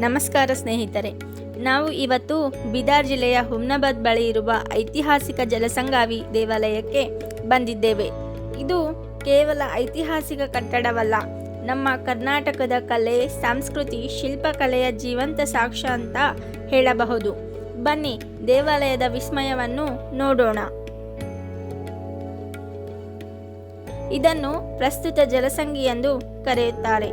ನಮಸ್ಕಾರ ಸ್ನೇಹಿತರೆ, ನಾವು ಇವತ್ತು ಬೀದರ್ ಜಿಲ್ಲೆಯ ಹುಮ್ನಾಬಾದ್ ಬಳಿ ಇರುವ ಐತಿಹಾಸಿಕ ಜಲಸಂಗಾವಿ ದೇವಾಲಯಕ್ಕೆ ಬಂದಿದ್ದೇವೆ. ಇದು ಕೇವಲ ಐತಿಹಾಸಿಕ ಕಟ್ಟಡವಲ್ಲ, ನಮ್ಮ ಕರ್ನಾಟಕದ ಕಲೆ, ಸಂಸ್ಕೃತಿ, ಶಿಲ್ಪಕಲೆಯ ಜೀವಂತ ಸಾಕ್ಷ್ಯ ಅಂತ ಹೇಳಬಹುದು. ಬನ್ನಿ ದೇವಾಲಯದ ವಿಸ್ಮಯವನ್ನು ನೋಡೋಣ. ಇದನ್ನು ಪ್ರಸ್ತುತ ಜಲಸಂಗಿ ಎಂದು ಕರೆಯುತ್ತಾರೆ.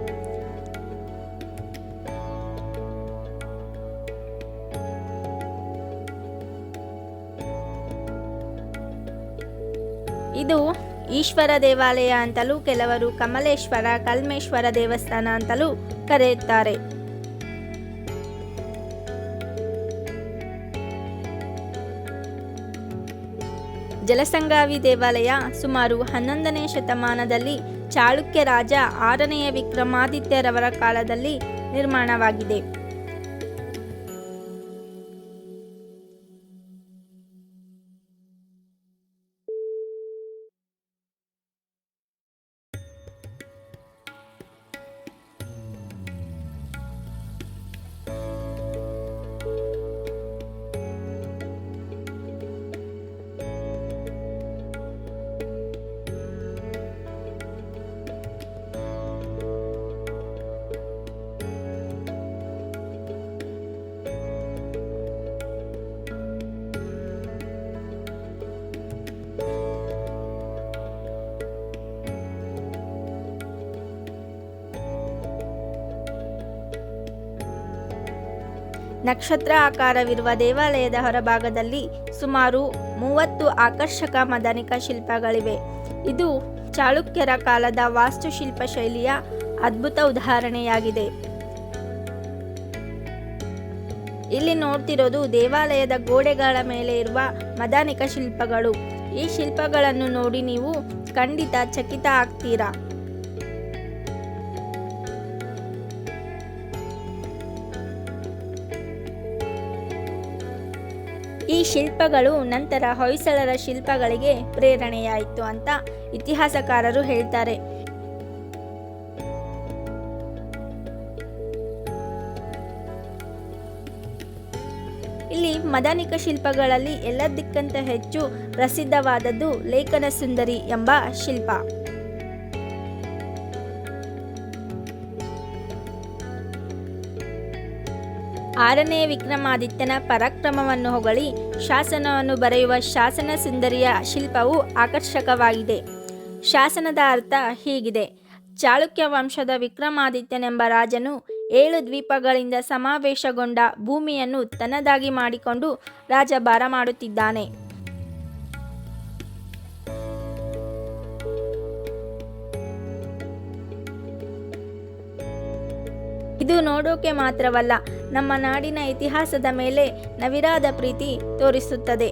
ಇದು ಈಶ್ವರ ದೇವಾಲಯ ಅಂತಲೂ, ಕೆಲವರು ಕಮಲೇಶ್ವರ, ಕಲ್ಮೇಶ್ವರ ದೇವಸ್ಥಾನ ಅಂತಲೂ ಕರೆಯುತ್ತಾರೆ. ಜಲಸಂಗಾವಿ ದೇವಾಲಯ ಸುಮಾರು 11ನೇ ಶತಮಾನದಲ್ಲಿ ಚಾಳುಕ್ಯ ರಾಜ 6ನೇ ವಿಕ್ರಮಾದಿತ್ಯರವರ ಕಾಲದಲ್ಲಿ ನಿರ್ಮಾಣವಾಗಿದೆ. ನಕ್ಷತ್ರ ಆಕಾರವಿರುವ ದೇವಾಲಯದ ಹೊರಭಾಗದಲ್ಲಿ ಸುಮಾರು 30 ಆಕರ್ಷಕ ಮದನಿಕ ಶಿಲ್ಪಗಳಿವೆ. ಇದು ಚಾಳುಕ್ಯರ ಕಾಲದ ವಾಸ್ತುಶಿಲ್ಪ ಶೈಲಿಯ ಅದ್ಭುತ ಉದಾಹರಣೆಯಾಗಿದೆ. ಇಲ್ಲಿ ನೋಡ್ತಿರೋದು ದೇವಾಲಯದ ಗೋಡೆಗಳ ಮೇಲೆ ಇರುವ ಮದನಿಕ ಶಿಲ್ಪಗಳು. ಈ ಶಿಲ್ಪಗಳನ್ನು ನೋಡಿ ನೀವು ಖಂಡಿತ ಚಕಿತ ಆಗ್ತೀರಾ. ಈ ಶಿಲ್ಪಗಳು ನಂತರ ಹೊಯ್ಸಳರ ಶಿಲ್ಪಗಳಿಗೆ ಪ್ರೇರಣೆಯಾಯಿತು ಅಂತ ಇತಿಹಾಸಕಾರರು ಹೇಳ್ತಾರೆ. ಇಲ್ಲಿ ಮದನಿಕ ಶಿಲ್ಪಗಳಲ್ಲಿ ಎಲ್ಲದಕ್ಕಿಂತ ಹೆಚ್ಚು ಪ್ರಸಿದ್ಧವಾದದ್ದು ಲೇಖನ ಸುಂದರಿ ಎಂಬ ಶಿಲ್ಪ. ಆರನೇ ವಿಕ್ರಮಾದಿತ್ಯನ ಪರಾಕ್ರಮವನ್ನು ಹೊಗಳಿ ಶಾಸನವನ್ನು ಬರೆಯುವ ಶಾಸನ ಸುಂದರಿಯ ಶಿಲ್ಪವು ಆಕರ್ಷಕವಾಗಿದೆ. ಶಾಸನದ ಅರ್ಥ ಹೀಗಿದೆ: ಚಾಳುಕ್ಯ ವಂಶದ ವಿಕ್ರಮಾದಿತ್ಯನೆಂಬ ರಾಜನು 7 ದ್ವೀಪಗಳಿಂದ ಸಮಾವೇಶಗೊಂಡ ಭೂಮಿಯನ್ನು ತನ್ನದಾಗಿ ಮಾಡಿಕೊಂಡು ರಾಜಭಾರ ಮಾಡುತ್ತಿದ್ದಾನೆ. ಇದು ನೋಡೋಕೆ ಮಾತ್ರವಲ್ಲ, ನಮ್ಮ ನಾಡಿನ ಇತಿಹಾಸದ ಮೇಲೆ ನವಿರಾದ ಪ್ರೀತಿ ತೋರಿಸುತ್ತದೆ.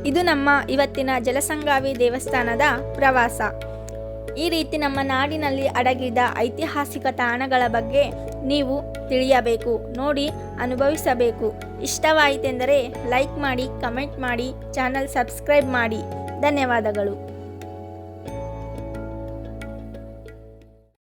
ಇದು ನಮ್ಮ ಇವತ್ತಿನ ಜಲಸಂಗಾವಿ ದೇವಸ್ಥಾನದ ಪ್ರವಾಸ. ಈ ರೀತಿ ನಮ್ಮ ನಾಡಿನಲ್ಲಿ ಅಡಗಿದ ಐತಿಹಾಸಿಕ ತಾಣಗಳ ಬಗ್ಗೆ ನೀವು ತಿಳಿಯಬೇಕು, ನೋಡಿ ಅನುಭವಿಸಬೇಕು. ಇಷ್ಟವಾಯಿತೆಂದರೆ ಲೈಕ್ ಮಾಡಿ, ಕಮೆಂಟ್ ಮಾಡಿ, ಚಾನಲ್ ಸಬ್ಸ್ಕ್ರೈಬ್ ಮಾಡಿ. ಧನ್ಯವಾದಗಳು.